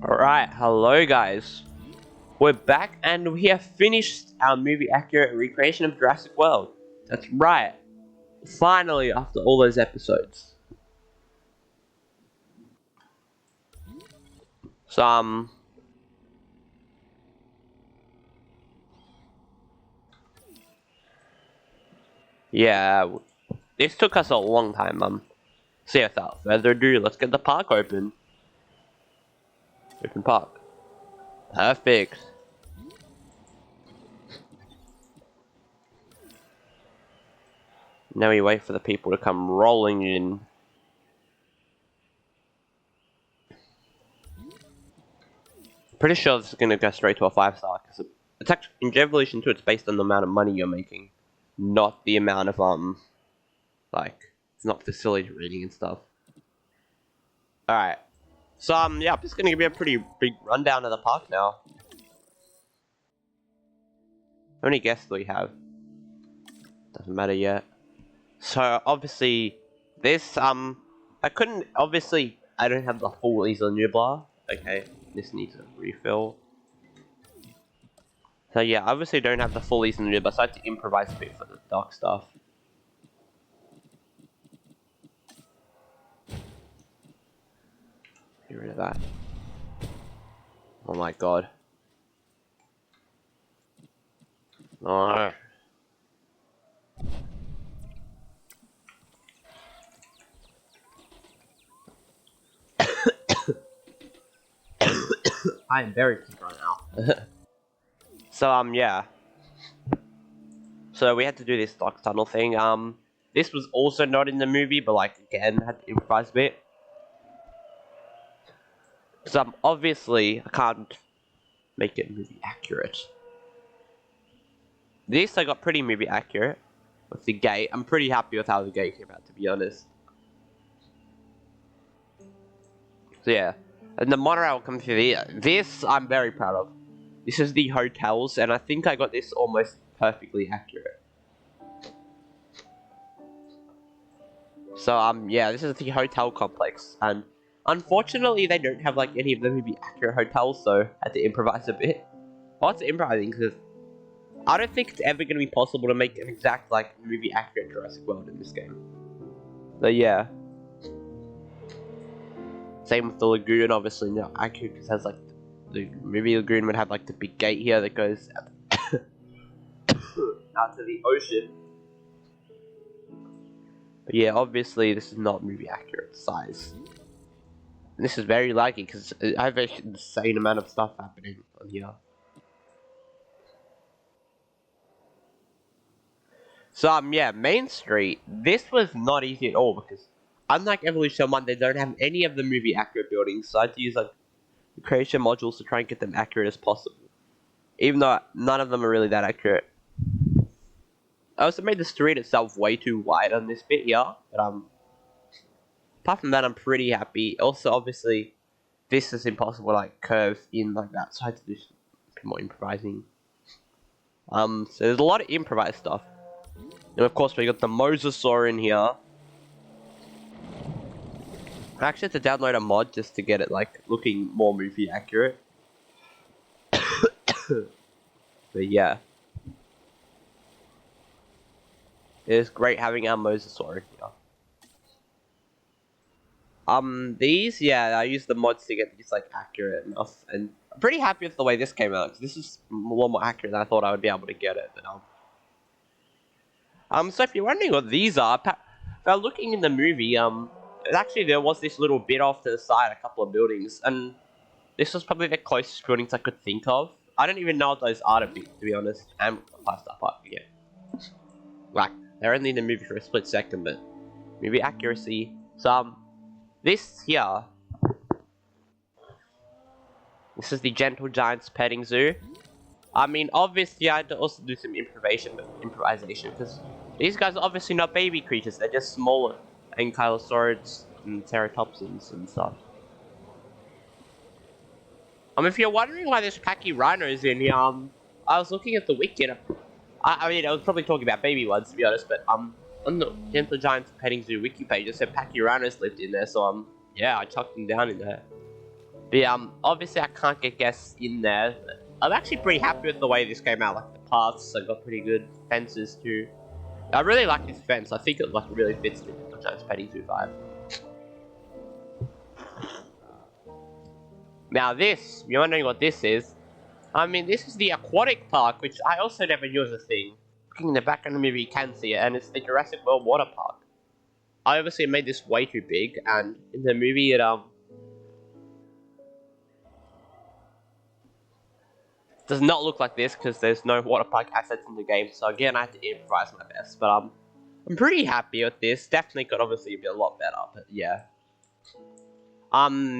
Alright, hello guys. We're back and we have finished our movie accurate recreation of Jurassic World. That's right. Finally, after all those episodes. So, yeah, this took us a long time, So yeah, without further ado, let's get the park open. Open park. Perfect. Now we wait for the people to come rolling in. Pretty sure this is gonna go straight to a 5-star because it's actually in Evolution 2. It's based on the amount of money you're making, not the amount of like it's not facility rating and stuff. All right, so yeah, I'm just gonna give you a pretty big rundown of the park now. How many guests do we have? Doesn't matter yet. So obviously, this I couldn't obviously I don't have the full Isla Nublar. Okay, this needs a refill. So yeah, obviously don't have the full Isla Nublar, so I had to improvise a bit for the dock stuff. Get rid of that. Oh my god. No. I am very sick right now. So yeah. So we had to do this dock tunnel thing. This was also not in the movie, but like again had to improvise a bit. So obviously I can't make it movie accurate. This I got pretty movie accurate with the gate. I'm pretty happy with how the gate came out, to be honest. So yeah, and the monorail comes through here. This I'm very proud of. This is the hotels, and I think I got this almost perfectly accurate. So yeah, this is the hotel complex, and unfortunately they don't have like any of the movie accurate hotels, so I had to improvise a bit. Lots of improvising because I don't think it's ever going to be possible to make an exact like movie accurate Jurassic World in this game. So yeah. Same with the lagoon, obviously not accurate because it has like the movie lagoon would have like the big gate here that goes out to the ocean. But yeah, obviously this is not movie accurate size. And this is very laggy because I have an insane amount of stuff happening on here. So yeah, Main Street. This was not easy at all because unlike Evolution 1, they don't have any of the movie accurate buildings, so I had to use like the creation modules to try and get them accurate as possible. Even though none of them are really that accurate. I also made the street itself way too wide on this bit here, but apart from that, I'm pretty happy. Also, obviously, this is impossible to like curve in like that, so I had to do some more improvising. So there's a lot of improvised stuff, and of course we got the Mosasaur in here. I actually had to download a mod just to get it like looking more movie accurate. But yeah. It's great having our Mosasaur here. These, yeah, I used the mods to get these, like, accurate enough, and I'm pretty happy with the way this came out, because this is a lot more accurate than I thought I would be able to get it, but, so if you're wondering what these are, if I'm looking in the movie, actually there was this little bit off to the side, a couple of buildings, and this was probably the closest buildings I could think of. I don't even know what those are to be honest, and 5-star park, yeah. Like, they're only in the movie for a split second, but movie accuracy. So, this here, this is the Gentle Giants petting zoo. I mean, obviously, I had to also do some improvisation because these guys are obviously not baby creatures. They're just smaller ankylosaurids and ceratopsians and stuff. If you're wondering why there's Pachyrhino is in here, I was looking at the wiki and I mean, I was probably talking about baby ones, to be honest, but, on the Gentle Giants Petting Zoo wiki page, it said Pachyrhinos lived in there, so, yeah, I chucked them down in there. But yeah, obviously I can't get guests in there. But I'm actually pretty happy with the way this came out. Like the paths, I got pretty good fences too. I really like this fence. I think it like really fits the Giants Patty 2.5. Now this, you're wondering what this is. I mean, this is the aquatic park, which I also never knew was a thing. Looking in the back of the movie, you can see it, and it's the Jurassic World Water Park. I obviously made this way too big, and in the movie it does not look like this because there's no water park assets in the game. So again, I had to improvise my best, but I'm pretty happy with this. Definitely could obviously be a lot better, but yeah.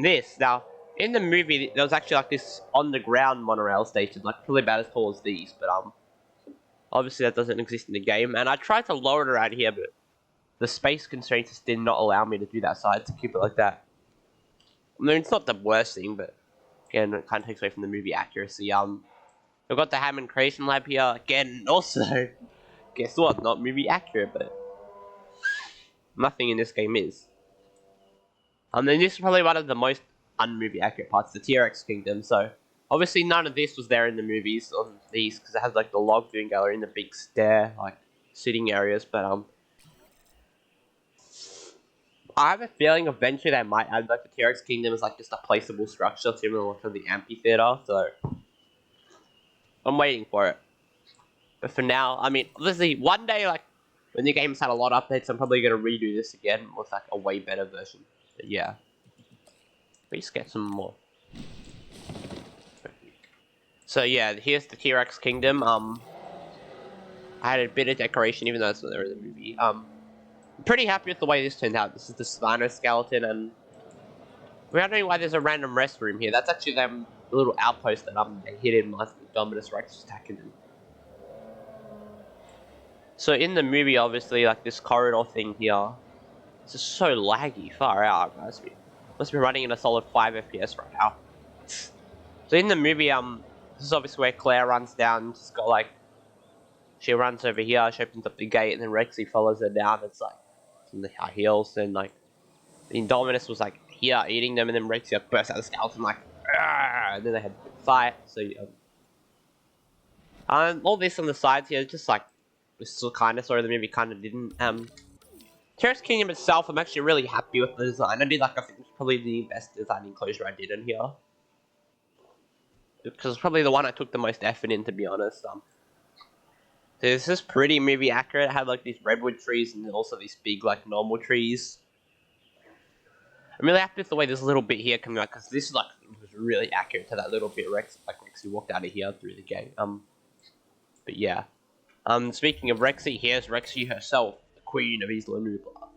This now in the movie there was actually like this on the ground monorail station, like probably about as tall as these, but obviously that doesn't exist in the game. And I tried to lower it around here, but the space constraints just did not allow me to do that, so I had to keep it like that. I mean, it's not the worst thing, but again, it kind of takes away from the movie accuracy. We've got the Hammond Creation Lab here again. Also, guess what? Not movie accurate, but nothing in this game is. Then this is probably one of the most unmovie accurate parts, the T-Rex Kingdom. So obviously none of this was there in the movies on these because it has like the log viewing gallery and the big stair like sitting areas. But I have a feeling eventually they might add like the T-Rex Kingdom as like just a placeable structure similar to the amphitheater. So I'm waiting for it. But for now, I mean, obviously one day like when the game's had a lot of updates, I'm probably gonna redo this again with like a way better version. But yeah. Let's get some more. So yeah, here's the T-Rex Kingdom. I had a bit of decoration, even though it's not there in the movie. I'm pretty happy with the way this turned out. This is the Spinoskeleton, and we're wondering why there's a random rest room here. That's actually the little outpost that hid in my Dominus Rex attacking them. So in the movie, obviously, like this corridor thing here, it's just so laggy, far out, guys. Must be running in a solid 5 FPS right now. So in the movie, this is obviously where Claire runs down. She's got like, she runs over here, she opens up the gate, and then Rexy follows her down. It's like, in the high heels, and like, the Indominus was like here eating them, and then Rexy like, burst out the skeleton like, Argh! And then they had a fight. So all this on the sides here, just like, this still kind of sort of the movie kind of didn't. Terrace Kingdom itself, I'm actually really happy with the design. I did like, I think it's probably the best design enclosure I did in here. Because it's probably the one I took the most effort in, to be honest. So this is pretty movie accurate. It had like these redwood trees and also these big like normal trees. I'm really happy with the way this little bit here coming out, because this is like was really accurate to that little bit Rex who walked out of here through the gate. But yeah. Speaking of Rexy, here's Rexy herself, the queen of Isla Nublar.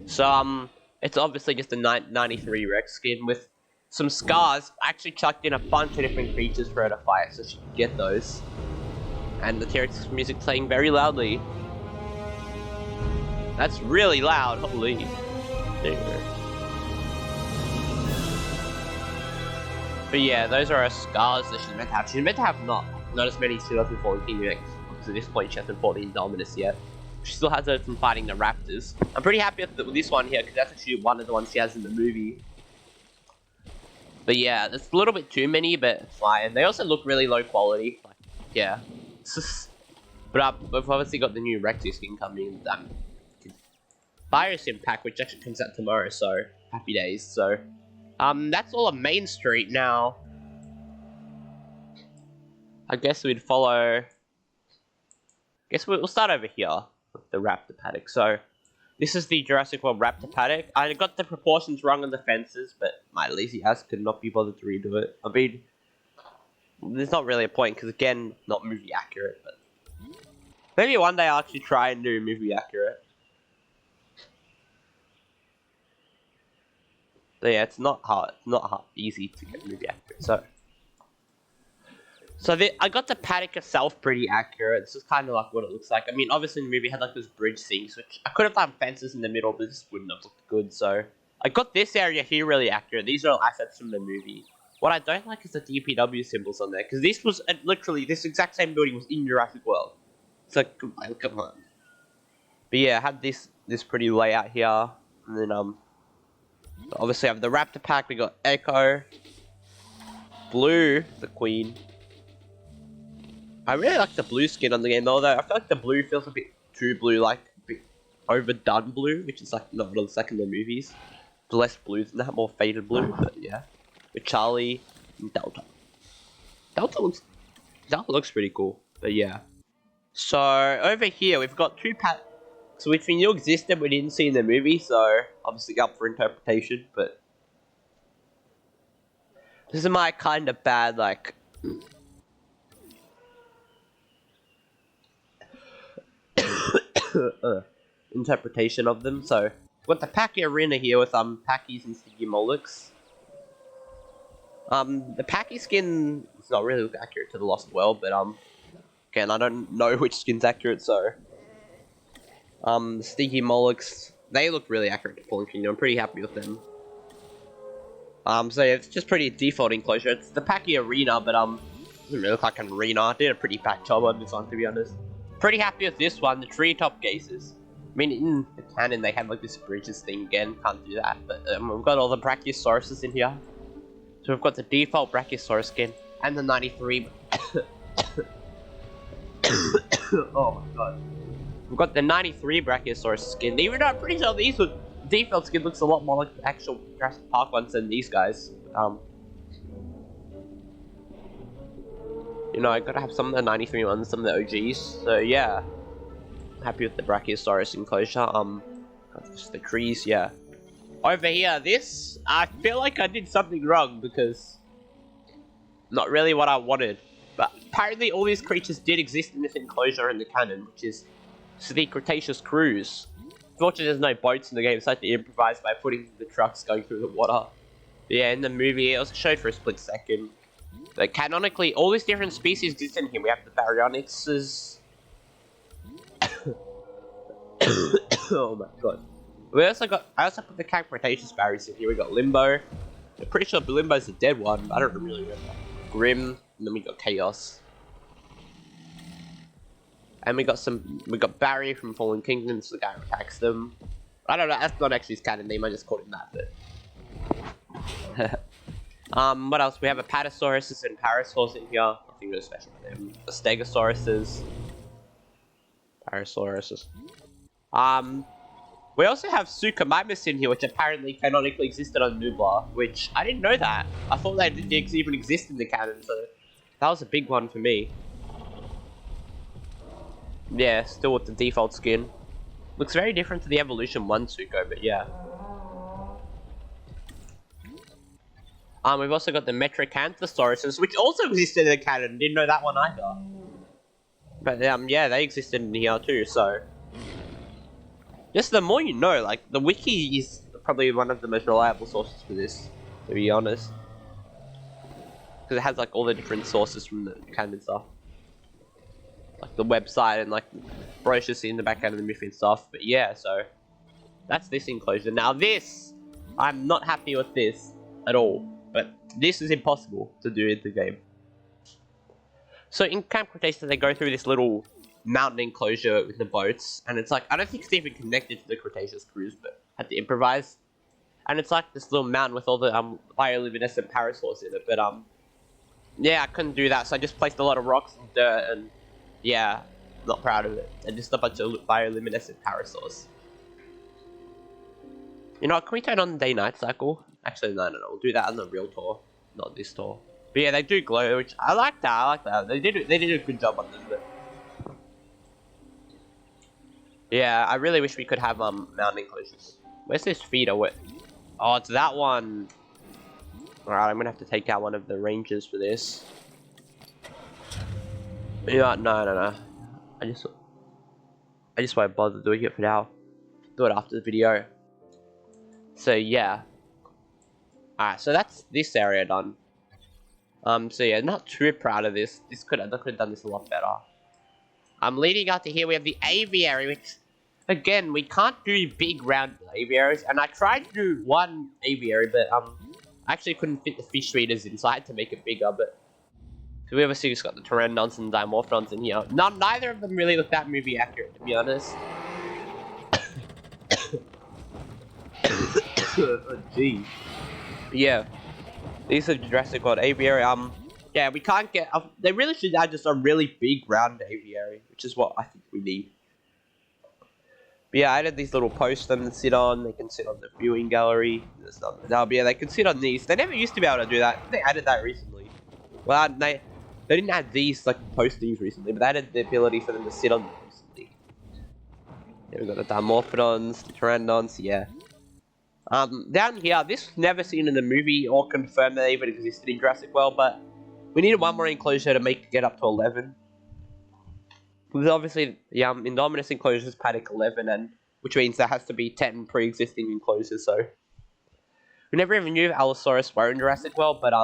So it's obviously just a 93 Rex skin with some scars. I actually chucked in a bunch of different creatures for her to fight, so she could get those. And the T-Rex music playing very loudly. That's really loud, holy. There you go. But yeah, those are her scars that she's meant to have. She's meant to have not as many Pseudos before the King Rex, because at this point she hasn't fought the Indominus yet. She still has her from fighting the Raptors. I'm pretty happy with this one here, because that's actually one of the ones she has in the movie. But yeah, there's a little bit too many, but it's fine. They also look really low quality. Like, yeah. But we've obviously got the new Rexy skin coming. Biosyn pack, which actually comes out tomorrow, so happy days. So, that's all on Main Street now. I guess we'd follow. Guess we'll start over here with the Raptor paddock. So, this is the Jurassic World Raptor paddock. I got the proportions wrong on the fences, but my lazy ass could not be bothered to redo it. I mean, there's not really a point, because again, not movie accurate, but maybe one day I'll actually try and do movie accurate. So yeah, it's not hard. It's not hard, easy to get movie accurate. So I got the paddock itself pretty accurate. This is kind of like what it looks like. I mean, obviously in the movie it had like those bridge things, which I could have done fences in the middle, but this wouldn't have looked good. So I got this area here really accurate. These are all assets from the movie. What I don't like is the DPW symbols on there, because this was literally this exact same building was in Jurassic World. So come on. But yeah, I had this pretty layout here, and then Obviously, I have the Raptor pack. We got Echo, Blue, the Queen. I really like the blue skin on the game, although I feel like the blue feels a bit too blue, like a bit overdone blue, which is like not really like in the movies. Less blue than that, more faded blue, but yeah. With Charlie and Delta. Delta looks pretty cool, but yeah. So over here we've got two packs which we knew existed, we didn't see in the movie, so obviously up for interpretation, but this is my kind of bad like interpretation of them. So we've got the Packy Arena here with Packies and Sticky Molochs. The Packy skin is not really accurate to the Lost World, but again, I don't know which skin's accurate, so the Sticky Molochs, they look really accurate to Fallen Kingdom. I'm pretty happy with them. So yeah, it's just pretty default enclosure. It's the Packy Arena, but doesn't really look like an arena. I did a pretty bad job on this one, to be honest. Pretty happy with this one, the treetop cases. I mean, in the canon they have like this bridges thing again, can't do that. But we've got all the Brachiosauruses in here. So we've got the default Brachiosaurus skin and the 93. Oh my god. We've got the 93 Brachiosaurus skin, even though I'm pretty sure these would default skin looks a lot more like the actual Jurassic Park ones than these guys. You know, I gotta have some of the 93 ones, some of the OGs. So yeah, happy with the Brachiosaurus enclosure. Just the trees, yeah. Over here, this I feel like I did something wrong because not really what I wanted. But apparently, all these creatures did exist in this enclosure in the canon, which is the Cretaceous cruise. Fortunately, there's no boats in the game, so I had to improvise by putting the trucks going through the water. But yeah, in the movie, it was showed for a split second. But canonically, all these different species exist in here. We have the Baryonyxes. Oh my god. I also put the Cretaceous Barriers in here. We got Limbo. I'm pretty sure Limbo's the dead one. I don't really remember. Grim, and then we got Chaos. And we got Barry from Fallen Kingdom, so the guy who attacks them. I don't know, that's not actually his canon name, I just called him that, but... what else? We have a Apatosaurus and Parasaurs in here. Nothing really special for them. The Stegosauruses. Parasauruses. We also have Suchomimus in here, which apparently canonically existed on Nublar, which I didn't know that. I thought they didn't even exist in the canon, so that was a big one for me. Yeah, still with the default skin. Looks very different to the Evolution 1 Sucho, but yeah. We've also got the Metrocanthosaurus, which also existed in the canon. Didn't know that one either. But yeah, they existed in here too, so... Just the more you know, like, the wiki is probably one of the most reliable sources for this, to be honest. Because it has, like, all the different sources from the canon stuff. Like, the website and, like, brochures in the background of the movie and stuff. But yeah, so... That's this enclosure. Now this! I'm not happy with this at all. But this is impossible to do in the game. So in Camp Cretaceous, they go through this little mountain enclosure with the boats, and it's like, I don't think it's even connected to the Cretaceous cruise, but I had to improvise. And it's like this little mountain with all the bioluminescent parasaurs in it, but yeah, I couldn't do that, so I just placed a lot of rocks and dirt, and yeah, not proud of it. And just a bunch of bioluminescent parasaurs. You know what, can we turn on the day-night cycle? Actually, no, we'll do that on the real tour, not this tour. But yeah, they do glow, which I like that, They did a good job on them, but... Yeah, I really wish we could have mountain enclosures. Where's this feeder? Oh, it's that one. Alright, I'm gonna have to take out one of the rangers for this. Yeah, no. I just won't bother doing it for now. Do it after the video. So yeah. Alright, so that's this area done. So yeah, not too proud of this. I could have done this a lot better. Leading up to here, we have the aviary, which, again, we can't do big round aviaries, and I tried to do one aviary, but, I actually couldn't fit the fish feeders in, so I had to make it bigger, but... So we obviously just got the Pteranodons and Dimorphodons in here. Neither of them really look that movie accurate, to be honest. Oh, gee. Yeah, these are Jurassic World aviary. Yeah, we can't get. They really should add just a really big round aviary, which is what I think we need. But yeah, I added these little posts for them to sit on. They can sit on the viewing gallery. There's not, no, but yeah, they can sit on these. They never used to be able to do that. They added that recently. Well, they didn't add these like postings recently, but they added the ability for them to sit on them recently. Yeah, we got the Dimorphodons, the Pteranodons, yeah. Down here, this was never seen in the movie or confirmed that they even existed in Jurassic World, but we needed one more enclosure to get up to 11. Because obviously, the Indominus enclosure is paddock 11, and which means there has to be 10 pre-existing enclosures, so... We never even knew if Allosaurus were in Jurassic World, but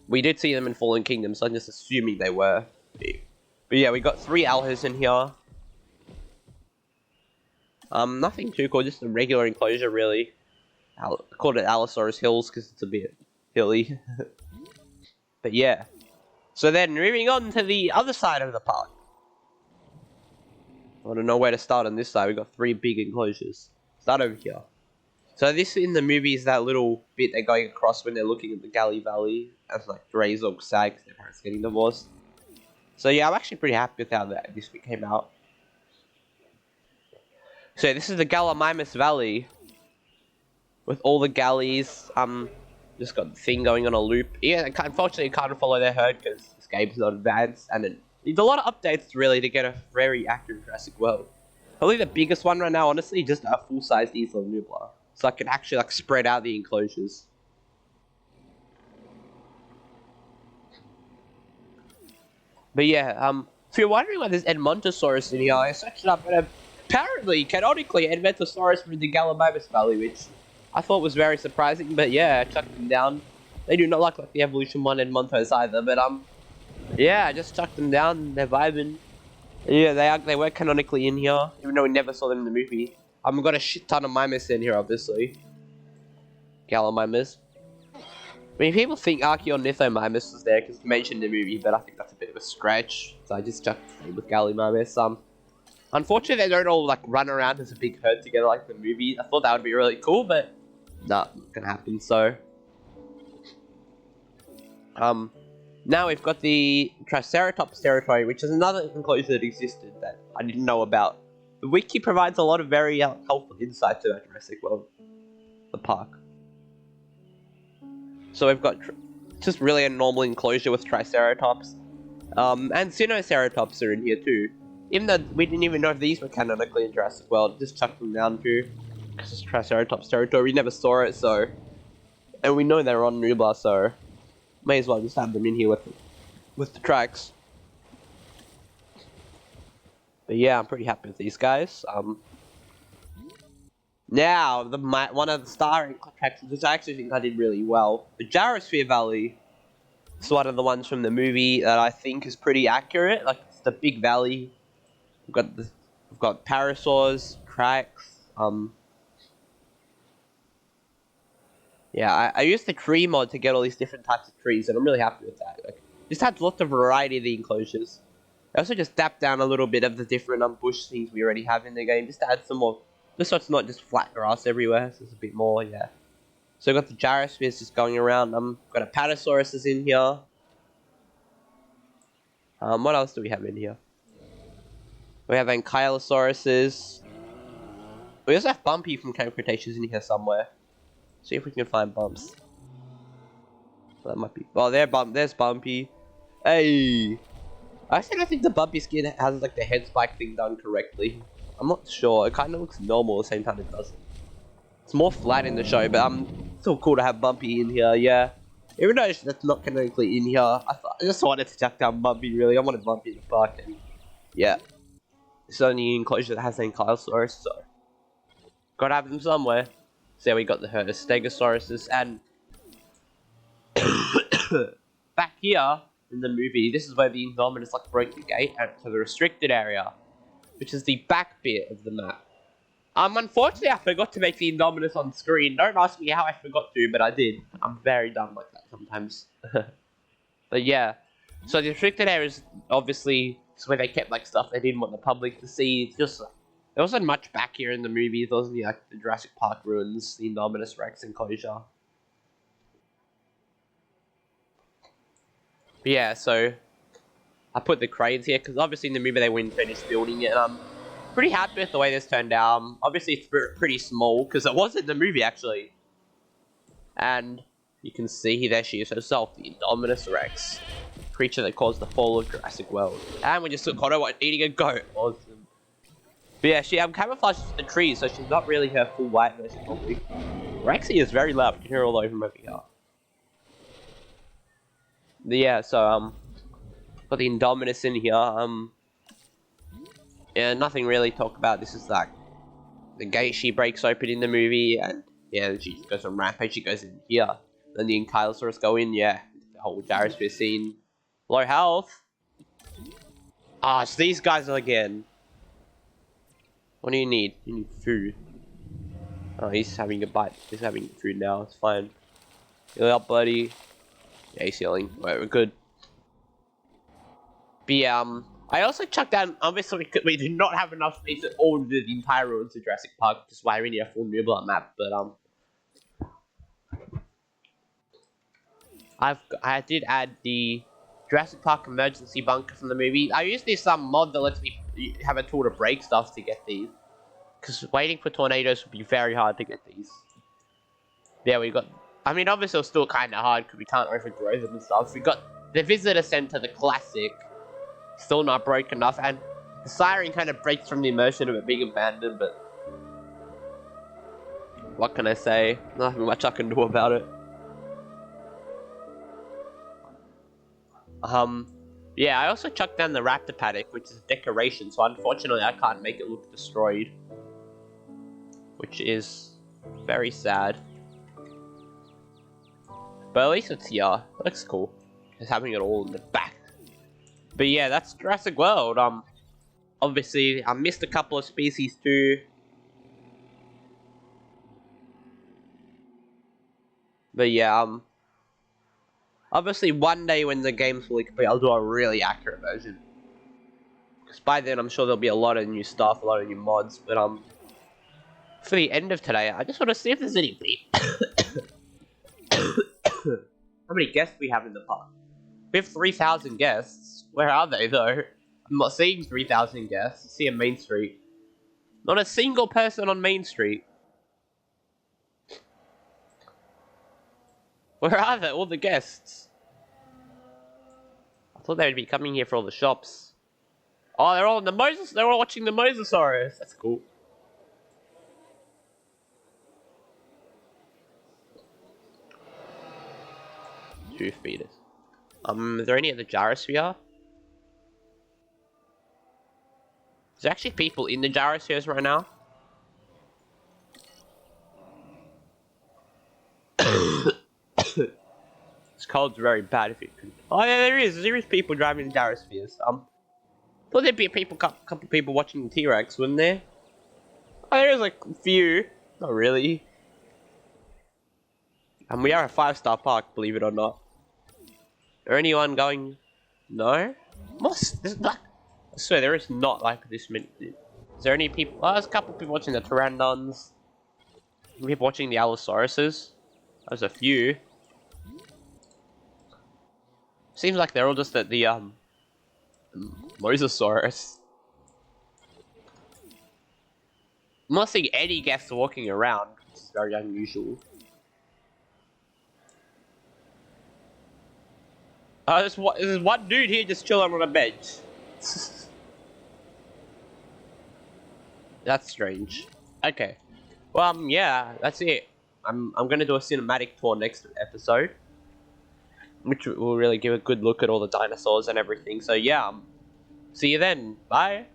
we did see them in Fallen Kingdom, so I'm just assuming they were. But yeah, we got 3 Alhos in here. Nothing too cool, just a regular enclosure, really. I called it Allosaurus Hills because it's a bit hilly. But yeah. So then, moving on to the other side of the park. I don't know where to start on this side. We've got 3 big enclosures. Start over here. So this in the movie is that little bit they're going across when they're looking at the Galley Valley. As like Razor sad because their parents getting divorced. So yeah, I'm actually pretty happy with how this bit came out. So this is the Gallimimus Valley. With all the galleys, just got the thing going on a loop. Yeah, unfortunately, you can't follow their herd because this game's not advanced, and it needs a lot of updates really to get a very accurate Jurassic World. Probably the biggest one right now, honestly, just a full-size diesel Nublar, so I can actually like spread out the enclosures. But yeah, if you're wondering why there's Edmontosaurus in here, I searched it up, and apparently, canonically, Edmontosaurus from the Gallimimus Valley, which I thought was very surprising, but yeah, I chucked them down. They do not look like the Evolution 1 Edmontos either, but yeah, I just chucked them down, they're vibing. Yeah, they were canonically in here, even though we never saw them in the movie. I've got a shit ton of Mimus in here, obviously. Gallimimus. I mean, people think Archaeornithomimus was there because it's mentioned in the movie, but I think that's a bit of a stretch, so I just chucked it with Gallimimus. Unfortunately, they don't all like run around as a big herd together like the movie. I thought that would be really cool, but nah, not gonna happen. So, now we've got the Triceratops territory, which is another enclosure that existed that I didn't know about. The wiki provides a lot of very helpful insights about Jurassic World, the park. So we've got just really a normal enclosure with Triceratops, and Sinoceratops are in here too. Even though we didn't even know if these were canonically in Jurassic World, just chucked them down too. Because it's Triceratops territory, we never saw it, so... And we know they're on Nublar, so... May as well just have them in here with the tracks. But yeah, I'm pretty happy with these guys. Now, one of the star attractions, which I actually think I did really well. The Gyrosphere Valley. It's one of the ones from the movie that I think is pretty accurate. Like, it's the big valley. We've got parasaurs, cracks, yeah, I used the tree mod to get all these different types of trees, and I'm really happy with that. Like, just had lots of variety of the enclosures. I also just dapped down a little bit of the different bush things we already have in the game, just to add some more, just so it's not just flat grass everywhere, so it's a bit more, yeah. So we've got the gyrospheres just going around, got a Patasaurus is in here. What else do we have in here? We have Ankylosauruses. We also have Bumpy from Camp Cretaceous in here somewhere. See if we can find Bumps. So that might be... Oh, there's Bumpy. Hey! I actually don't think the Bumpy skin has like the head spike thing done correctly. I'm not sure. It kind of looks normal at the same time it doesn't. It's more flat in the show, but still cool to have Bumpy in here, yeah. Even though that's not canonically in here, I just wanted to chuck down Bumpy, really. I wanted Bumpy in the park, and yeah. It's the only enclosure that has Ankylosaurus, so gotta have them somewhere. So yeah, we got the Stegosaurus, and back here in the movie, this is where the Indominus like broke the gate out to the restricted area, which is the back bit of the map. Unfortunately, I forgot to make the Indominus on screen. Don't ask me how I forgot to, but I did. I'm very dumb like that sometimes. But yeah, so the restricted area is obviously where they kept like stuff they didn't want the public to see. It's just There wasn't much back here in the movies. There wasn't like the Jurassic Park ruins, the Indominus Rex enclosure. But yeah, so I put the cranes here because obviously in the movie they wouldn't finish building it, and I'm pretty happy with the way this turned out. Obviously it's pretty small because it was in the movie actually, and you can see there she is herself, the Indominus Rex, creature that caused the fall of Jurassic World. And we just took Otto eating a goat. Awesome. But yeah, she camouflages the trees, so she's not really her full white version probably. Rexy is very loud. You can hear all over him over here. But yeah, so got the Indominus in here. Yeah, nothing really to talk about. This is like the gate she breaks open in the movie, and yeah, she goes on rampage. She goes in here. Then the Ankylosaurus go in. Yeah, the whole gyrosphere scene. Low health. Ah, it's these guys again. What do you need? You need food. Oh, he's having a bite. He's having food now. It's fine. Heal up, buddy. Yeah, he's healing. Right, we're good. But yeah, I also chucked down. Obviously, we did not have enough space at all to do the entire ruins of Jurassic Park, which is why we need a full Nublar map. But I did add the Jurassic Park emergency bunker from the movie. I used this mod that lets me have a tool to break stuff to get these, because waiting for tornadoes would be very hard to get these. Yeah, we got. I mean, obviously, it's still kind of hard because we can't overgrow them and stuff. We got the visitor center, the classic, still not broken enough, and the siren kind of breaks from the immersion of it being abandoned. But what can I say? Nothing much I can do about it. Yeah, I also chucked down the raptor paddock, which is a decoration, so unfortunately I can't make it look destroyed, which is very sad. But at least it's here. It looks cool. Just having it all in the back. But yeah, that's Jurassic World. Obviously I missed a couple of species too. But yeah, obviously one day when the game's fully complete, I'll do a really accurate version. Because by then I'm sure there'll be a lot of new stuff, a lot of new mods. But for the end of today, I just want to see if there's any how many guests we have in the park. We have 3,000 guests. Where are they though? I'm not seeing 3,000 guests. I see on Main Street. Not a single person on Main Street. Where are they? All the guests. I thought they would be coming here for all the shops. Oh, they're all in the Moses. They're all watching the Mosasaurus. That's cool. Two feeders. Is there any at the gyrosphere? Is there actually people in the gyrospheres right now? This cold's very bad if it could. Oh yeah, there is. There is people driving gyrospheres. Thought there'd be a couple people watching the T-Rex, wouldn't there? Oh, there is like a few. Not really. And we are a 5-star park, believe it or not. Or anyone going? No? There's not. I swear there is not like this many. Is there any people? Oh, there's a couple people watching the pteranodons. People watching the allosauruses. There's a few. Seems like they're all just at the Mosasaurus. I'm not seeing any guests walking around, which is very unusual. There's one dude here just chilling on a bench. That's strange. Okay. Well, yeah, that's it. I'm gonna do a cinematic tour next episode, which will really give a good look at all the dinosaurs and everything. So yeah, see you then. Bye.